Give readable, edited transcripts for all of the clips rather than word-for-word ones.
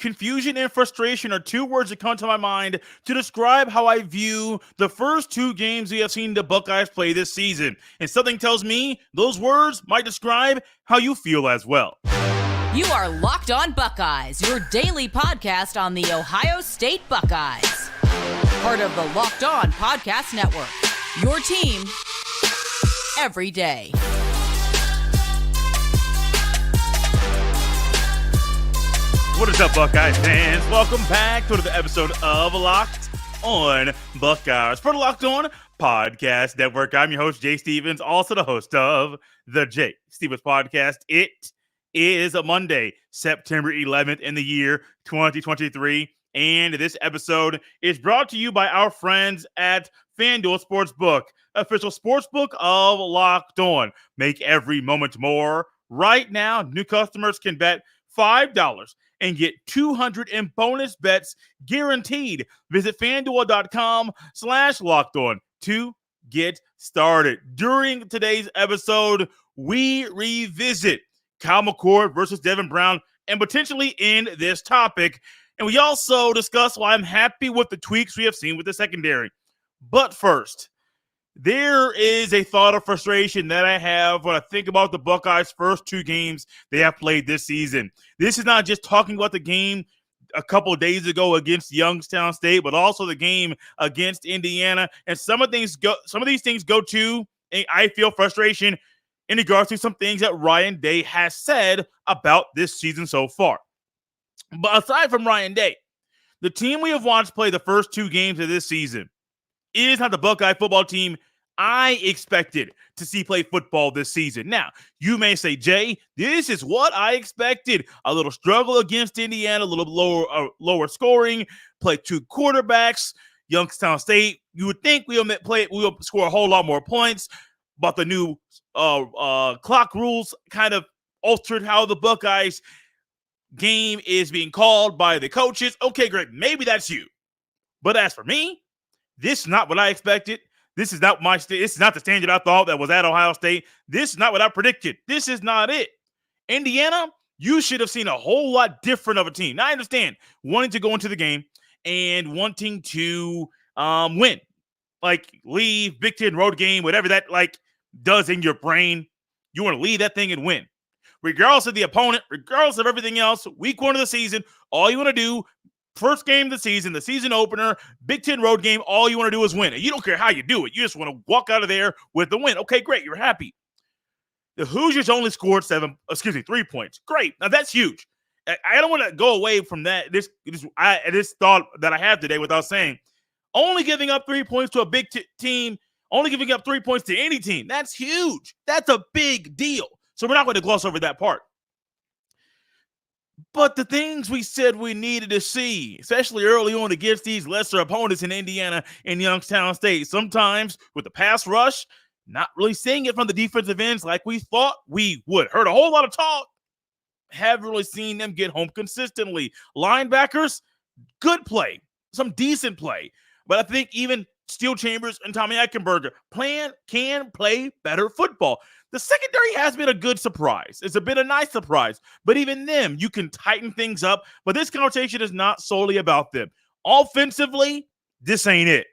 Confusion and frustration are two words that come to my mind to describe how I view the first two games we have seen the Buckeyes play this season. And something tells me those words might describe how you feel as well. You are Locked On Buckeyes, your daily podcast on the Ohio State Buckeyes. Part of the Locked On Podcast Network, your team every day. What is up, Buckeyes fans? Welcome back to another episode of Locked On Buckeyes for the Locked On Podcast Network. I'm your host, Jay Stevens, also the host of the Jay Stevens Podcast. It is a Monday, September 11th in the year 2023, and this episode is brought to you by our friends at FanDuel Sportsbook, official sportsbook of Locked On. Make every moment more. Right now, new customers can bet $5 and get $200 in bonus bets guaranteed. Visit FanDuel.com/LockedOn to get started. During today's episode, we revisit Kyle McCord versus Devin Brown and potentially end this topic. And we also discuss why I'm happy with the tweaks we have seen with the secondary. But first, there is a thought of frustration that I have when I think about the Buckeyes' first two games they have played this season. This is not just talking about the game a couple of days ago against Youngstown State, but also the game against Indiana. And some of these things go to, I feel, frustration in regards to some things that Ryan Day has said about this season so far. But aside from Ryan Day, the team we have watched play the first two games of this season is not the Buckeye football team I expected to see play football this season. Now, you may say, Jay, this is what I expected. A little struggle against Indiana, a little lower scoring, play two quarterbacks. Youngstown State, you would think we'll score a whole lot more points, but the new clock rules kind of altered how the Buckeyes game is being called by the coaches. Okay, great. Maybe that's you. But as for me, this is not what I expected. This is not this is not the standard I thought that was at Ohio State. This is not what I predicted. This is not it. Indiana, you should have seen a whole lot different of a team. Now, I understand wanting to go into the game and wanting to win. Like, leave, Big Ten road game, whatever that, does in your brain. You want to lead that thing and win. Regardless of the opponent, regardless of everything else, week one of the season, all you want to do, first game of the season opener, Big Ten road game, all you want to do is win. And you don't care how you do it. You just want to walk out of there with the win. Okay, great. You're happy. The Hoosiers only scored 3 points. Great. Now, that's huge. I don't want to go away from that. This thought that I have today without saying only giving up 3 points to a big team, only giving up 3 points to any team. That's huge. That's a big deal. So we're not going to gloss over that part. But the things we said we needed to see, especially early on against these lesser opponents in Indiana and Youngstown State, sometimes with the pass rush, not really seeing it from the defensive ends like we thought we would. Heard a whole lot of talk. Haven't really seen them get home consistently. Linebackers, good play, some decent play. But I think even Steel Chambers and Tommy Eichenberger can play better football. The secondary has been a good surprise. It's been a nice surprise. But even them, you can tighten things up. But this conversation is not solely about them. Offensively, this ain't it.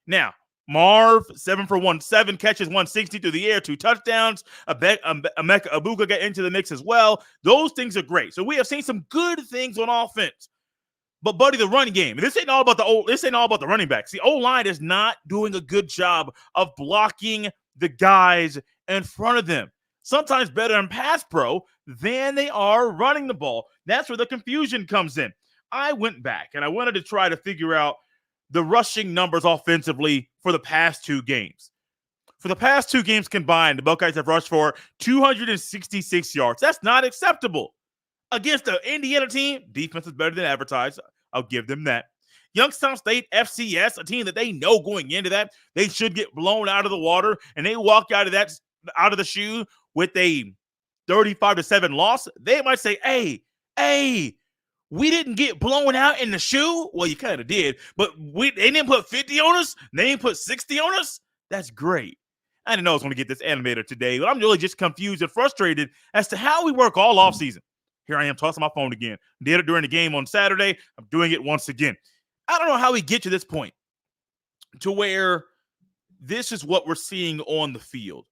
Now, Marv, 7 for 7 catches, 160 through the air, 2 touchdowns. Emeka Egbuka got into the mix as well. Those things are great. So we have seen some good things on offense. But, buddy, the running game. This ain't all about the running backs. The O-line is not doing a good job of blocking the guys in front of them. Sometimes better in pass pro than they are running the ball. That's where the confusion comes in. I went back and I wanted to try to figure out the rushing numbers offensively for the past two games. For the past two games combined, the Buckeyes have rushed for 266 yards. That's not acceptable. Against the Indiana team, defense is better than advertised. I'll give them that. Youngstown State, FCS, a team that they know going into that, they should get blown out of the water, and they walk out of the shoe with a 35-7 loss. They might say, hey, we didn't get blown out in the shoe. Well, you kind of did, but they didn't put 50 on us. They didn't put 60 on us. That's great. I didn't know I was going to get this animator today, but I'm really just confused and frustrated as to how we work all offseason. Here I am tossing my phone again. Did it during the game on Saturday. I'm doing it once again. I don't know how we get to this point to where this is what we're seeing on the field.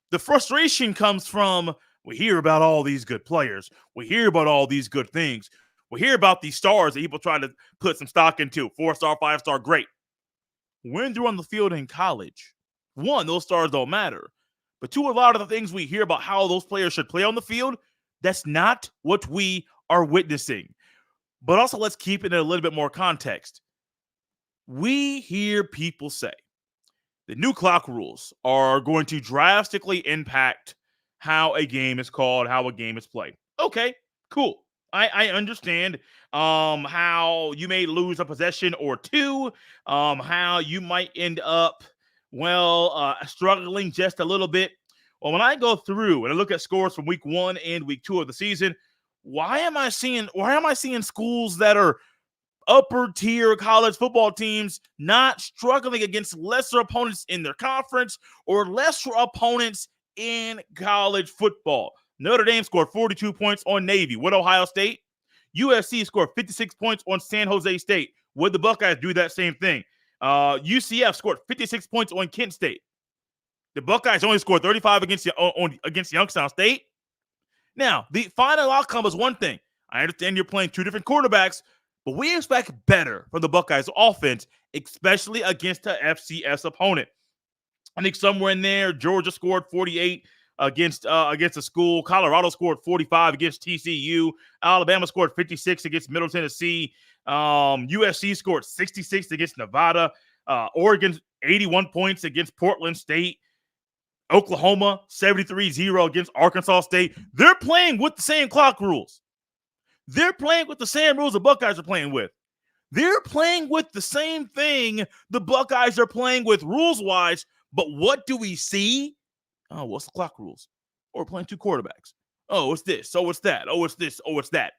The frustration comes from we hear about all these good players. We hear about all these good things. We hear about these stars that people try to put some stock into. 4-star, 5-star, great. When they're on the field in college, one, those stars don't matter. But two, a lot of the things we hear about how those players should play on the field, that's not what we are witnessing. But also, let's keep it in a little bit more context. We hear people say the new clock rules are going to drastically impact how a game is called, how a game is played. Okay, cool. I understand how you may lose a possession or two, how you might end up, struggling just a little bit. Well, when I go through and I look at scores from week 1 and week 2 of the season, why am I seeing schools that are upper tier college football teams not struggling against lesser opponents in their conference or lesser opponents in college football? Notre Dame scored 42 points on Navy with Ohio State. USC scored 56 points on San Jose State. Would the Buckeyes do that same thing? UCF scored 56 points on Kent State. The Buckeyes only scored 35 against Youngstown State. Now, the final outcome is one thing. I understand you're playing two different quarterbacks, but we expect better from the Buckeyes offense, especially against an FCS opponent. I think somewhere in there, Georgia scored 48 against a school. Colorado scored 45 against TCU. Alabama scored 56 against Middle Tennessee. USC scored 66 against Nevada. Oregon 81 points against Portland State. Oklahoma 73-0 against Arkansas State. They're playing with the same clock rules. They're playing with the same rules the Buckeyes are playing with. They're playing with the same thing the Buckeyes are playing with rules-wise, but what do we see? Oh, what's the clock rules? Oh, we're playing two quarterbacks. Oh, it's this. Oh, it's that. Oh, it's this. Oh, it's that.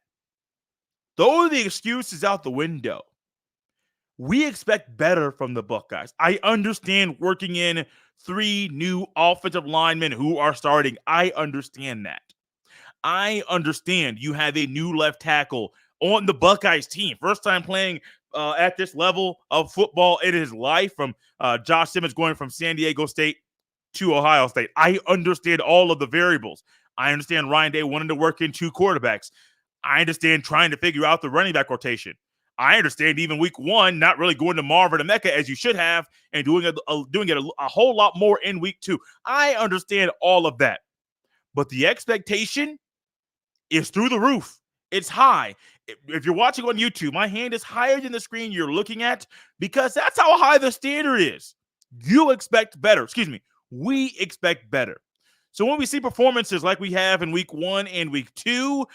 Throw the excuses out the window. We expect better from the Buckeyes. I understand working in 3 new offensive linemen who are starting. I understand that. I understand you have a new left tackle on the Buckeyes team. First time playing at this level of football in his life, from Josh Simmons going from San Diego State to Ohio State. I understand all of the variables. I understand Ryan Day wanting to work in 2 quarterbacks. I understand trying to figure out the running back rotation. I understand even week 1 not really going to Marvin and Mecca as you should have, and doing it a whole lot more in week 2. I understand all of that. But the expectation is through the roof. It's high. If you're watching on YouTube, my hand is higher than the screen you're looking at, because that's how high the standard is. You expect better. We expect better. So when we see performances like we have in week 1 and week 2,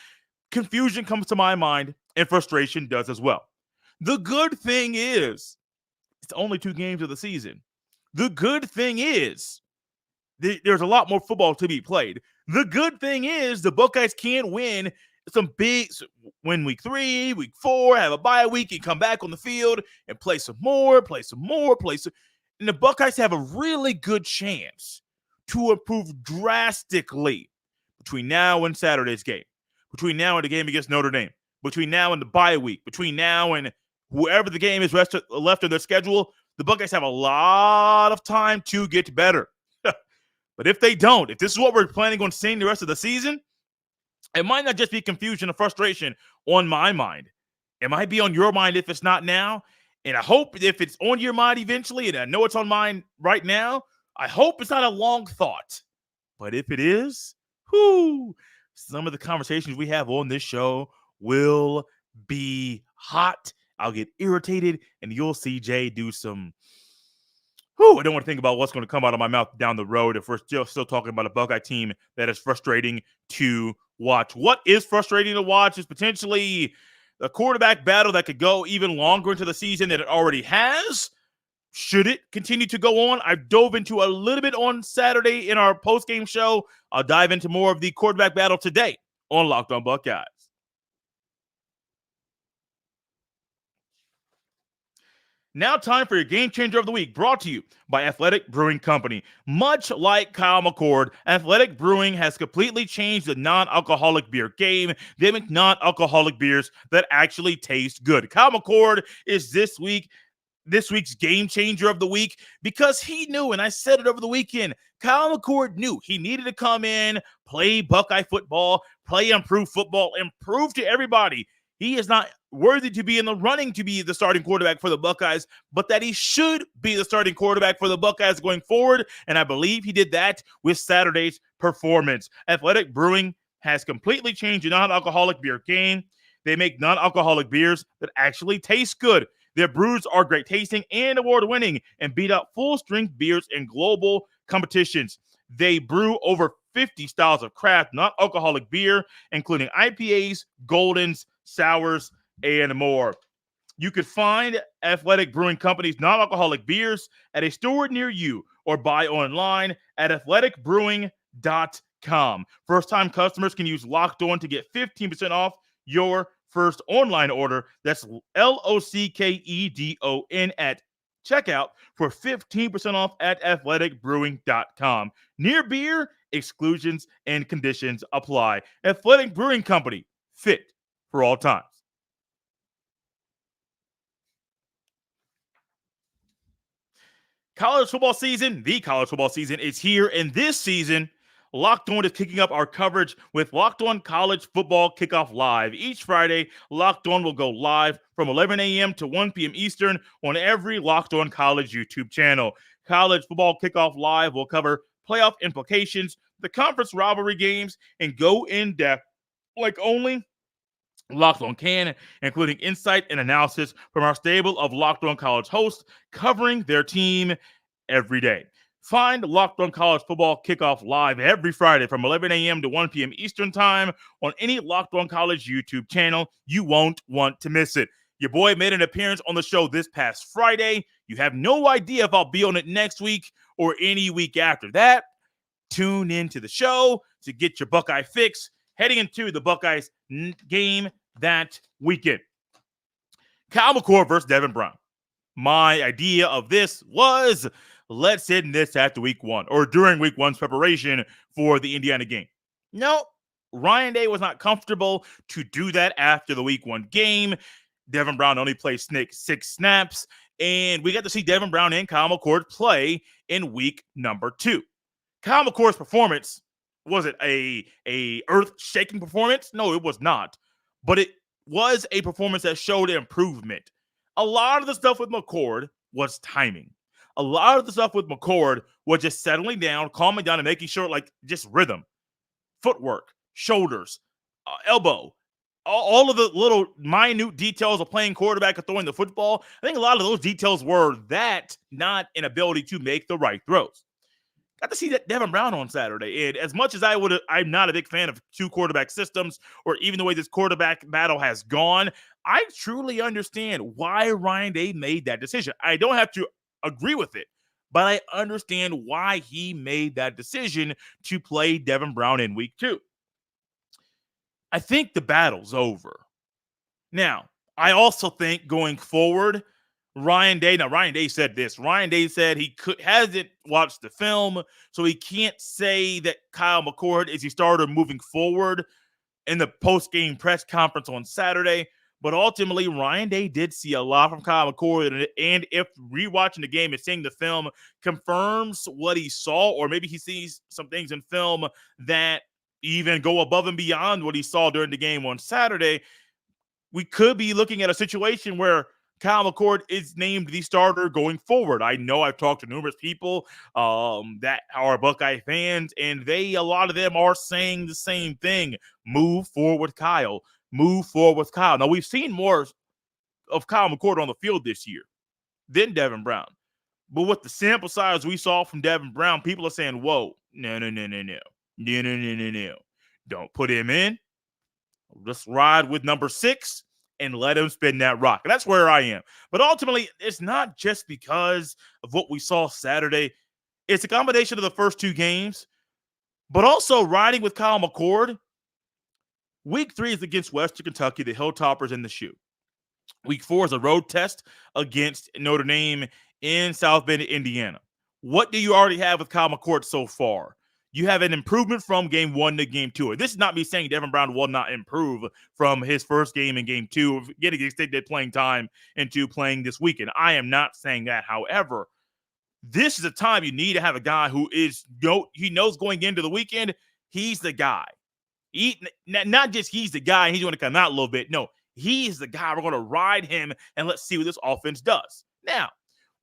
confusion comes to my mind, and frustration does as well. The good thing is, it's only 2 games of the season. The good thing is, there's a lot more football to be played. The good thing is, the Buckeyes can win win week 3, week 4, have a bye week, and come back on the field and play some more. And the Buckeyes have a really good chance to improve drastically between now and Saturday's game, between now and the game against Notre Dame, between now and the bye week, between now and whoever the game is left in their schedule. The Buckeyes have a lot of time to get better. But if they don't, if this is what we're planning on seeing the rest of the season, it might not just be confusion and frustration on my mind. It might be on your mind if it's not now. And I hope if it's on your mind eventually, and I know it's on mine right now, I hope it's not a long thought. But if it is, some of the conversations we have on this show will be hot. I'll get irritated, and you'll see Jay do some I don't want to think about what's going to come out of my mouth down the road if we're still talking about a Buckeye team that is frustrating to watch. What is frustrating to watch is potentially a quarterback battle that could go even longer into the season than it already has. Should it continue to go on? I dove into a little bit on Saturday in our post-game show. I'll dive into more of the quarterback battle today on Locked On Buckeyes. Now time for your game changer of the week, brought to you by Athletic Brewing Company. Much like Kyle McCord, Athletic Brewing has completely changed the non-alcoholic beer game. They make non-alcoholic beers that actually taste good. Kyle McCord is this week's game changer of the week because he knew, and I said it over the weekend, Kyle McCord knew he needed to come in, play Buckeye football, play improved football, and prove to everybody he is not worthy to be in the running to be the starting quarterback for the Buckeyes, but that he should be the starting quarterback for the Buckeyes going forward, and I believe he did that with Saturday's performance. Athletic Brewing has completely changed the non-alcoholic beer game. They make non-alcoholic beers that actually taste good. Their brews are great tasting and award-winning and beat out full-strength beers in global competitions. They brew over 50 styles of craft non-alcoholic beer, including IPAs, Goldens, sours, and more. You could find Athletic Brewing Company's non-alcoholic beers at a store near you or buy online at athleticbrewing.com. First-time customers can use Locked On to get 15% off your first online order. That's LOCKEDON at checkout for 15% off at athleticbrewing.com. Near beer, exclusions and conditions apply. Athletic Brewing Company, fit for all times. College football season, the college football season is here, and this season, Locked On is kicking up our coverage with Locked On College Football Kickoff Live. Each Friday, Locked On will go live from 11 a.m. to 1 p.m. Eastern on every Locked On College YouTube channel. College Football Kickoff Live will cover playoff implications, the conference rivalry games, and go in depth like only Locked On can, including insight and analysis from our stable of Locked On College hosts covering their team every day. Find Locked On College Football Kickoff Live every Friday from 11 a.m. to 1 p.m. Eastern Time on any Locked On College YouTube channel. You won't want to miss it. Your boy made an appearance on the show this past Friday. You have no idea if I'll be on it next week or any week after that. Tune into the show to get your Buckeye fix heading into the Buckeyes game that weekend. Kyle McCord versus Devin Brown. My idea of this was, let's end this after week one or during week one's preparation for the Indiana game. No, Ryan Day was not comfortable to do that after the week one game. Devin Brown only played 6 snaps, and we got to see Devin Brown and Kyle McCord play in week number 2. Kyle McCord's performance, was it a earth-shaking performance? No, it was not. But it was a performance that showed improvement. A lot of the stuff with McCord was timing. A lot of the stuff with McCord was just settling down, calming down, and making sure, like, just rhythm, footwork, shoulders, elbow, all of the little minute details of playing quarterback and throwing the football. I think a lot of those details were that, not an ability to make the right throws. Got to see that Devin Brown on Saturday. And as much as I'm not a big fan of 2 quarterback systems or even the way this quarterback battle has gone, I truly understand why Ryan Day made that decision. I don't have to agree with it, but I understand why he made that decision to play Devin Brown in week 2. I think the battle's over. Now, I also think going forward, Ryan Day said this. Ryan Day said he hasn't watched the film, so he can't say that Kyle McCord is the starter moving forward in the post-game press conference on Saturday. But ultimately, Ryan Day did see a lot from Kyle McCord, and if rewatching the game and seeing the film confirms what he saw, or maybe he sees some things in film that even go above and beyond what he saw during the game on Saturday, we could be looking at a situation where Kyle McCord is named the starter going forward. I know I've talked to numerous people that are Buckeye fans, and a lot of them are saying the same thing. Move forward with Kyle. Move forward with Kyle. Now, we've seen more of Kyle McCord on the field this year than Devin Brown. But with the sample size we saw from Devin Brown, people are saying, whoa, no. Don't put him in. Let's ride with number 6. And let him spin that rock. And that's where I am. But ultimately, it's not just because of what we saw Saturday. It's a combination of the first 2 games, but also riding with Kyle McCord. Week 3 is against Western Kentucky, the Hilltoppers in the shoe. Week 4 is a road test against Notre Dame in South Bend, Indiana. What do you already have with Kyle McCord so far? You have an improvement from game 1 to game 2. This is not me saying Devin Brown will not improve from his first game in game 2, of getting extended playing time into playing this weekend. I am not saying that. However, this is a time you need to have a guy who he knows going into the weekend, he's the guy. Not just he's the guy, he's going to come out a little bit. No, he's the guy. We're going to ride him, and let's see what this offense does. Now,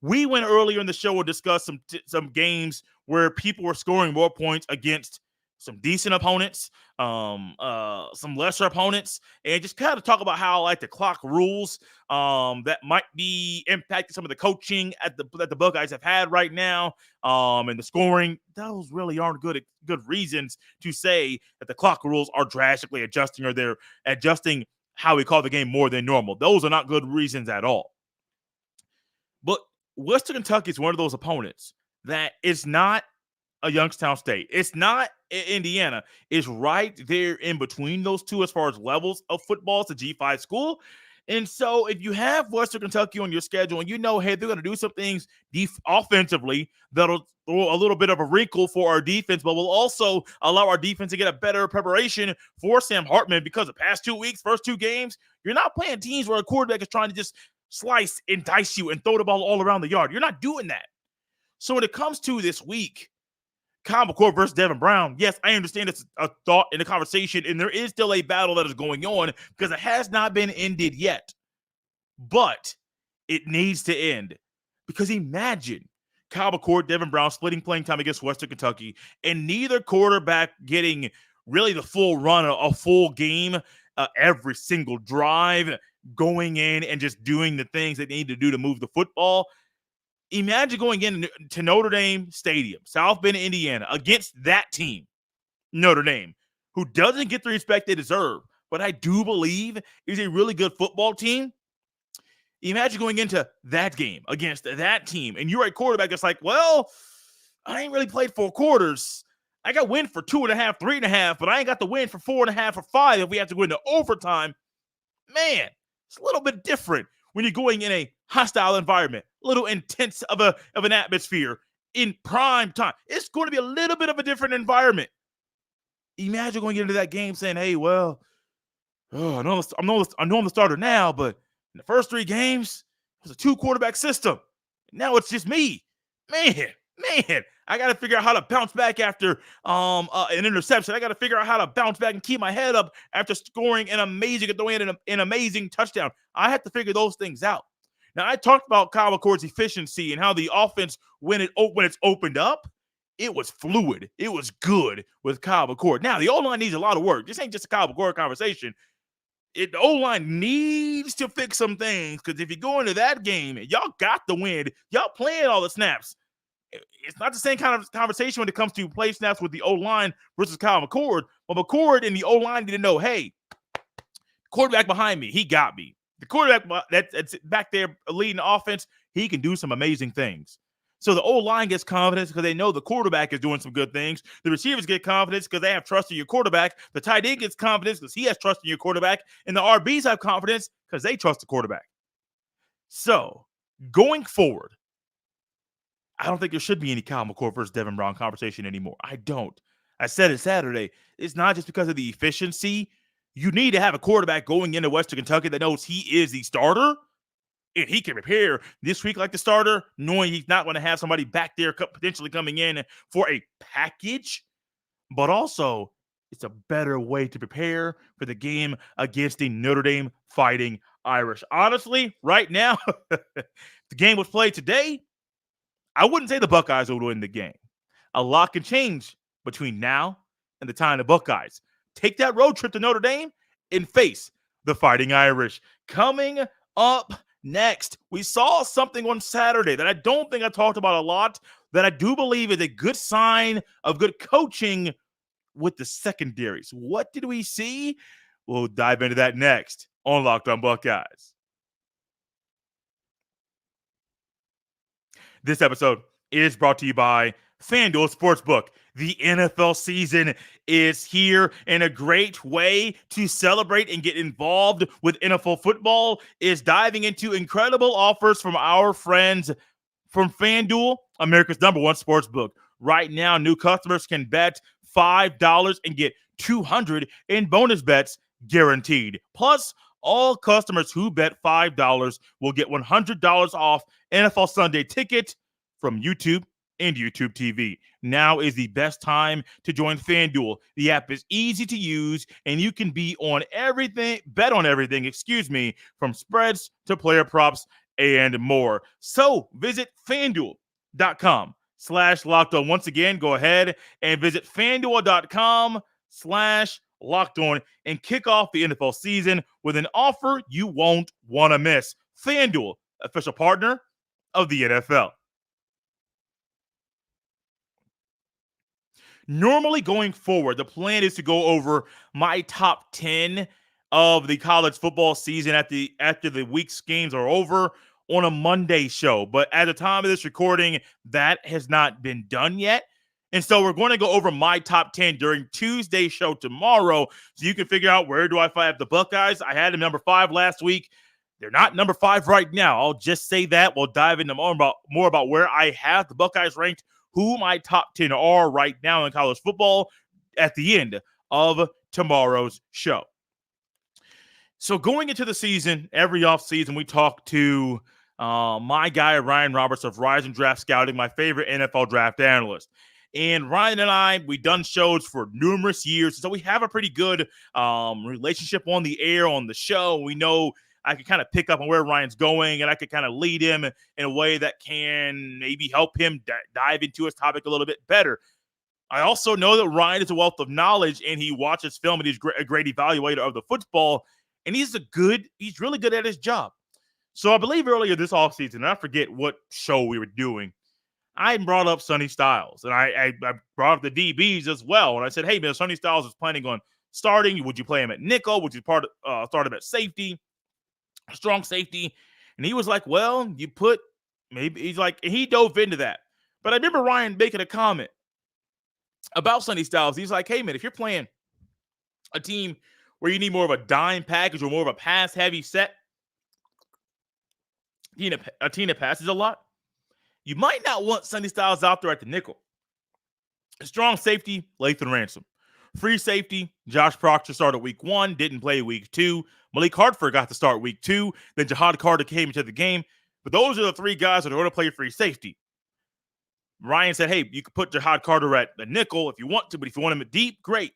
we went earlier in the show and discussed some games where people were scoring more points against some decent opponents, some lesser opponents, and just kind of talk about how like the clock rules that might be impacting some of the coaching that the Buckeyes have had right now, and the scoring. Those really aren't good reasons to say that the clock rules are drastically adjusting, or they're adjusting how we call the game more than normal. Those are not good reasons at all. But Western Kentucky is one of those opponents that is not a Youngstown State. It's not Indiana. It's right there in between those two as far as levels of football. It's a G5 school. And so if you have Western Kentucky on your schedule and you know, hey, they're going to do some things offensively that'll throw a little bit of a wrinkle for our defense, but will also allow our defense to get a better preparation for Sam Hartman, because the past 2 weeks, first 2 games, you're not playing teams where a quarterback is trying to just slice and dice you and throw the ball all around the yard. You're not doing that. So when it comes to this week, Kyle McCord versus Devin Brown, yes, I understand it's a thought in the conversation, and there is still a battle that is going on because it has not been ended yet. But it needs to end, because imagine Kyle McCord, Devin Brown splitting playing time against Western Kentucky, and neither quarterback getting really the full run, a full game, every single drive, going in and just doing the things they need to do to move the football. Imagine going into Notre Dame Stadium, South Bend, Indiana, against that team, Notre Dame, who doesn't get the respect they deserve, but I do believe is a really good football team. Imagine going into that game against that team, and you're a quarterback that's like, well, I ain't really played 4 quarters. I got win for 2.5, 3.5, but I ain't got the win for 4.5 or 5 if we have to go into overtime. Man, it's a little bit different when you're going in a hostile environment, a little intense of an atmosphere in prime time. It's going to be a little bit of a different environment. Imagine going into that game saying, hey, well, I know I'm the starter now, but in the first 3 games, it was a 2-quarterback system. Now it's just me. Man, I got to figure out how to bounce back after an interception. I got to figure out how to bounce back and keep my head up after scoring an amazing touchdown. I have to figure those things out. Now, I talked about Kyle McCord's efficiency and how the offense, when it's opened up, it was fluid. It was good with Kyle McCord. Now, the O-line needs a lot of work. This ain't just a Kyle McCord conversation. The O-line needs to fix some things, because if you go into that game and y'all got the win, y'all playing all the snaps, it's not the same kind of conversation when it comes to play snaps with the O-line versus Kyle McCord. But McCord and the O-line need to know, hey, quarterback behind me, he got me. The quarterback that's back there leading the offense, he can do some amazing things. So the O-line gets confidence because they know the quarterback is doing some good things. The receivers get confidence because they have trust in your quarterback. The tight end gets confidence because he has trust in your quarterback. And the RBs have confidence because they trust the quarterback. So going forward, I don't think there should be any Kyle McCord versus Devin Brown conversation anymore. I don't. I said it Saturday. It's not just because of the efficiency. You need to have a quarterback going into Western Kentucky that knows he is the starter, and he can prepare this week like the starter, knowing he's not going to have somebody back there potentially coming in for a package. But also, it's a better way to prepare for the game against the Notre Dame Fighting Irish. Honestly, right now, if the game was played today, I wouldn't say the Buckeyes would win the game. A lot can change between now and the time the Buckeyes take that road trip to Notre Dame and face the Fighting Irish. Coming up next, we saw something on Saturday that I don't think I talked about a lot, that I do believe is a good sign of good coaching with the secondaries. What did we see? We'll dive into that next on Locked On Buckeyes. This episode is brought to you by FanDuel Sportsbook. The NFL season is here, and a great way to celebrate and get involved with NFL football is diving into incredible offers from our friends from FanDuel, America's #1 sportsbook. Right now, new customers can bet $5 and get $200 in bonus bets guaranteed. Plus, all customers who bet $5 will get $100 off NFL Sunday ticket from YouTube and YouTube TV. Now is the best time to join FanDuel. The app is easy to use, and you can bet on everything, from spreads to player props and more. So visit FanDuel.com/LockedOn. Once again, go ahead and visit FanDuel.com/LockedOn and kick off the NFL season with an offer you won't want to miss. FanDuel, official partner of the NFL. Normally going forward, the plan is to go over my top 10 of the college football season after the week's games are over on a Monday show. But at the time of this recording, that has not been done yet. And so we're going to go over my top 10 during Tuesday's show tomorrow, so you can figure out where do I have the Buckeyes. I had them number 5 last week. They're not number 5 right now. I'll just say that. We'll dive into more about where I have the Buckeyes ranked, who my top 10 are right now in college football at the end of tomorrow's show. So going into the season, every offseason, we talk to my guy, Ryan Roberts of Rise and Draft Scouting, my favorite NFL draft analyst. And Ryan and I, we've done shows for numerous years, so we have a pretty good relationship on the air, on the show. We know I can kind of pick up on where Ryan's going, and I could kind of lead him in a way that can maybe help him dive into his topic a little bit better. I also know that Ryan is a wealth of knowledge, and he watches film, and he's a great evaluator of the football, and he's really good at his job. So I believe earlier this offseason, and I forget what show we were doing, I brought up Sonny Styles, and I brought up the DBs as well, and I said, hey, man, Sonny Styles is planning on starting. Would you play him at nickel? Would you start him at safety? Strong safety. And he was like, well, you put maybe, he's like, and he dove into that. But I remember Ryan making a comment about Sonny Styles. He's like, hey, man, if you're playing a team where you need more of a dime package or more of a pass heavy set, a team that passes a lot, you might not want Sonny Styles out there at the nickel. Strong safety, Lathan Ransom. Free safety, Josh Proctor started week 1, didn't play week 2. Malik Hartford got to start week 2. Then Jahad Carter came into the game. But those are the 3 guys that are going to play free safety. Ryan said, hey, you could put Jahad Carter at the nickel if you want to, but if you want him deep, great.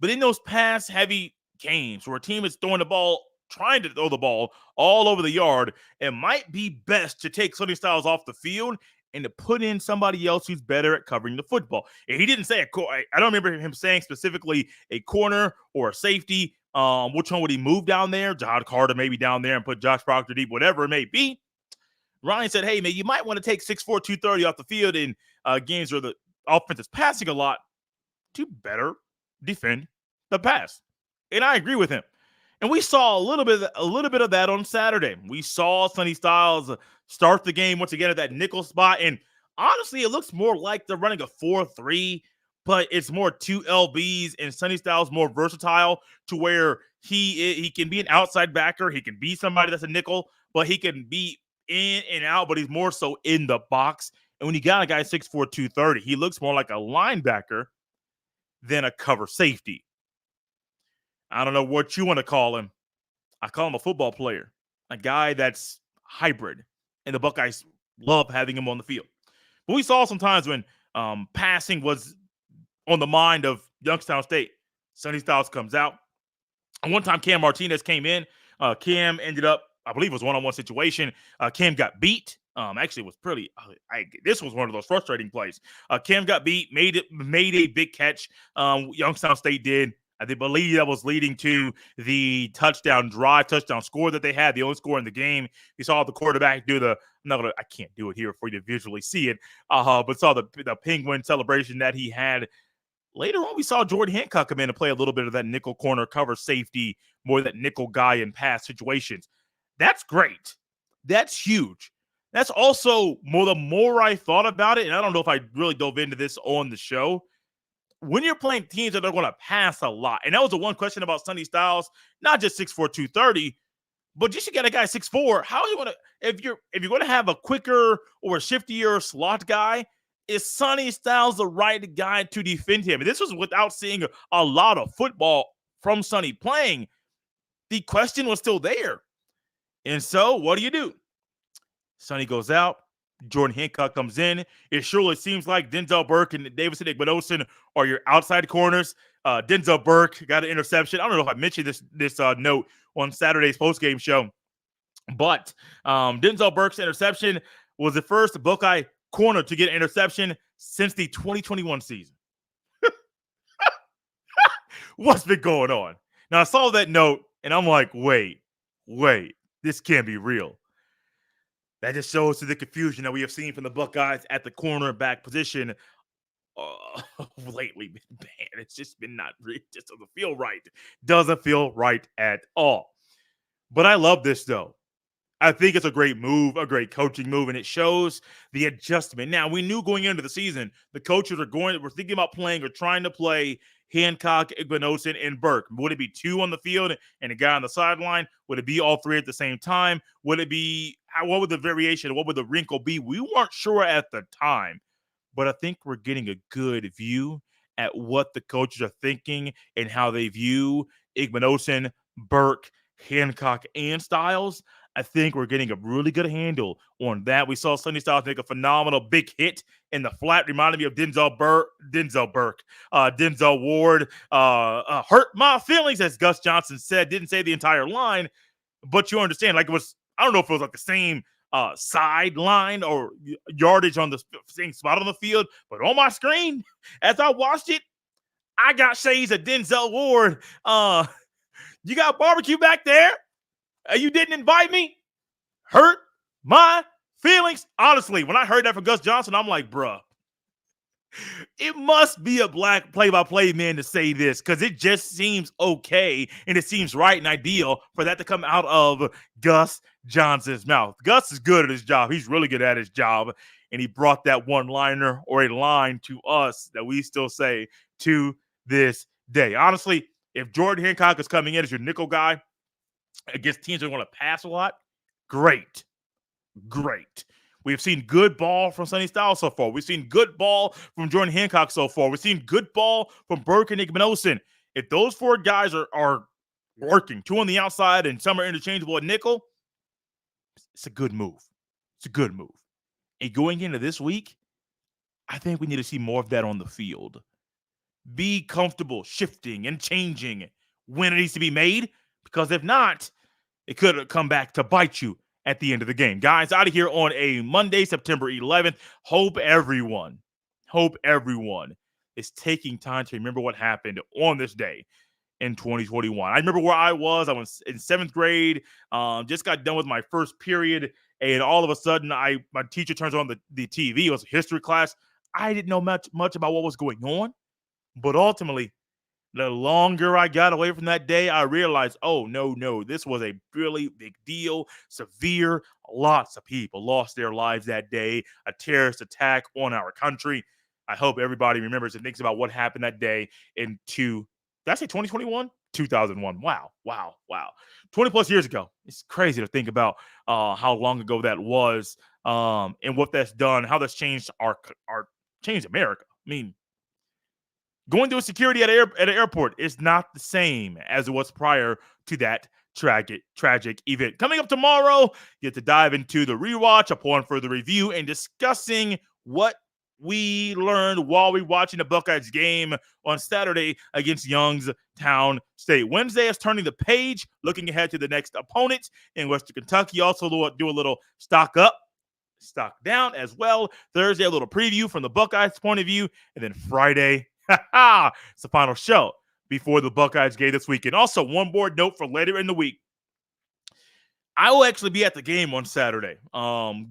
But in those pass-heavy games where a team is trying to throw the ball all over the yard, it might be best to take Sonny Styles off the field and to put in somebody else who's better at covering the football. And he didn't say I don't remember him saying specifically a corner or a safety. Which one would he move down there? Jahad Carter maybe down there and put Josh Proctor deep, whatever it may be. Ryan said, hey, man, you might want to take 6'4", 230 off the field in games where the offense is passing a lot to better defend the pass. And I agree with him. And we saw a little bit of that on Saturday. We saw Sonny Styles start the game once again at that nickel spot. And honestly, it looks more like they're running a 4-3, but it's more 2 LBs, and Sonny Styles more versatile to where he can be an outside backer. He can be somebody that's a nickel, but he can be in and out, but he's more so in the box. And when you got a guy 6'4", 230, he looks more like a linebacker than a cover safety. I don't know what you want to call him. I call him a football player, a guy that's hybrid, and the Buckeyes love having him on the field. But we saw sometimes when passing was on the mind of Youngstown State, Sonny Styles comes out. And one time Cam Martinez came in. Cam ended up, I believe it was one-on-one situation. Cam got beat. Actually, it was pretty. This was one of those frustrating plays. Cam got beat, made a big catch. Youngstown State did. I believe that was leading to the touchdown score that they had, the only score in the game. You saw the quarterback do I can't do it here for you to visually see it, but saw the penguin celebration that he had. Later on, we saw Jordan Hancock come in and play a little bit of that nickel corner cover safety, more that nickel guy in pass situations. That's great. That's huge. That's also the more I thought about it, and I don't know if I really dove into this on the show, when you're playing teams that are going to pass a lot, and that was the one question about Sonny Styles, not just 6'4", 230, but just you got a guy 6'4", how are you going to, if you're going to have a quicker or a shiftier slot guy, is Sonny Styles the right guy to defend him? And this was without seeing a lot of football from Sonny playing. The question was still there. And so what do? Sonny goes out. Jordan Hancock comes in. It surely seems like Denzel Burke and Davison Igbinosun are your outside corners. Denzel Burke got an interception. I don't know if I mentioned this note on Saturday's postgame show, but Denzel Burke's interception was the first Buckeye corner to get an interception since the 2021 season. What's been going on? Now, I saw that note, and I'm like, wait, this can't be real. That just shows to the confusion that we have seen from the Buckeyes at the cornerback position lately. Man, it's just been it just doesn't feel right. Doesn't feel right at all. But I love this, though. I think it's a great move, a great coaching move, and it shows the adjustment. Now, we knew going into the season, the coaches were thinking about playing or trying to play Hancock, Igbinosun, and Burke. Would it be two on the field and a guy on the sideline? Would it be all three at the same time? Would it be, what would the variation, what would the wrinkle be? We weren't sure at the time, but I think we're getting a good view at what the coaches are thinking and how they view Igbinosun, Burke, Hancock, and Styles. I think we're getting a really good handle on that. We saw Sonny Styles make a phenomenal big hit in the flat. Reminded me of Denzel Ward. Hurt my feelings, as Gus Johnson said. Didn't say the entire line, but you understand. Like, it was, I don't know if it was like the same sideline or yardage on the same spot on the field, but on my screen, as I watched it, I got shades of Denzel Ward. You got barbecue back there? You didn't invite me? Hurt my feelings. Honestly, when I heard that from Gus Johnson, I'm like, bruh, it must be a black play-by-play man to say this, because it just seems okay and it seems right and ideal for that to come out of Gus Johnson's mouth. Gus is good at his job. He's really good at his job, and he brought that one-liner or a line to us that we still say to this day. Honestly, if Jordan Hancock is coming in as your nickel guy against teams that want to pass a lot, great. We've seen good ball from Sonny Styles so far. We've seen good ball from Jordan Hancock so far. We've seen good ball from Burke and Igbinosun. If those four guys are working, two on the outside and some are interchangeable at nickel, it's a good move. And going into this week, I think we need to see more of that on the field. Be comfortable shifting and changing when it needs to be made, because if not, it could come back to bite you at the end of the game. Guys, out of here on a Monday, September 11th. Hope everyone is taking time to remember what happened on this day in 2021. I remember where I was. I was in 7th grade, just got done with my first period, and all of a sudden, my teacher turns on the TV. It was a history class. I didn't know much about what was going on, but ultimately, the longer I got away from that day, I realized, oh, no, this was a really big deal, severe. Lots of people lost their lives that day, a terrorist attack on our country. I hope everybody remembers and thinks about what happened that day did I say 2021? 2001. Wow. 20 plus years ago. It's crazy to think about how long ago that was, and what that's done, how that's changed changed America. I mean, going through security at an airport is not the same as it was prior to that tragic event. Coming up tomorrow, get to dive into the rewatch upon further review and discussing what we learned while we watching the Buckeyes game on Saturday against Youngstown State. Wednesday is turning the page, looking ahead to the next opponent in Western Kentucky. Also do a little stock up, stock down as well. Thursday, a little preview from the Buckeyes' point of view. And then Friday, it's the final show before the Buckeyes game this weekend. Also, one more note for later in the week. I will actually be at the game on Saturday,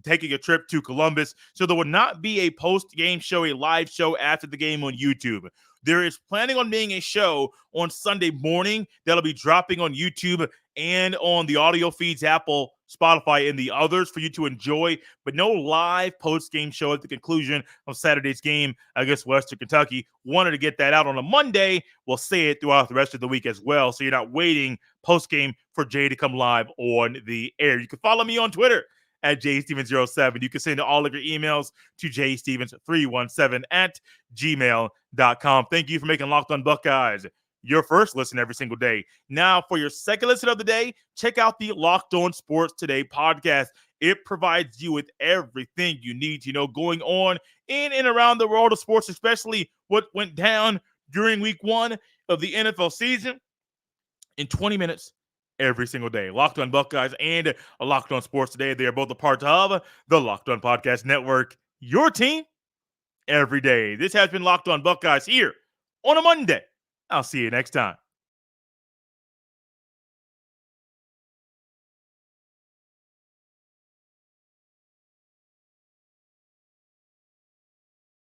taking a trip to Columbus. So there will not be a post-game show, a live show after the game on YouTube. There is planning on being a show on Sunday morning that'll be dropping on YouTube and on the audio feeds, Apple, Spotify, and the others for you to enjoy, but no live post-game show at the conclusion of Saturday's game against Western Kentucky. Wanted to get that out on a Monday. We'll say it throughout the rest of the week as well, so you're not waiting post-game for Jay to come live on the air. You can follow me on Twitter at jstevens07. You can send all of your emails to jstevens317 at gmail.com. Thank you for making Locked On Buckeyes your first listen every single day. Now, for your second listen of the day, check out the Locked On Sports Today podcast. It provides you with everything you need to know going on in and around the world of sports, especially what went down during week 1 of the NFL season in 20 minutes every single day. Locked On Buckeyes and Locked On Sports Today, they are both a part of the Locked On Podcast Network, your team every day. This has been Locked On Buckeyes here on a Monday. I'll see you next time.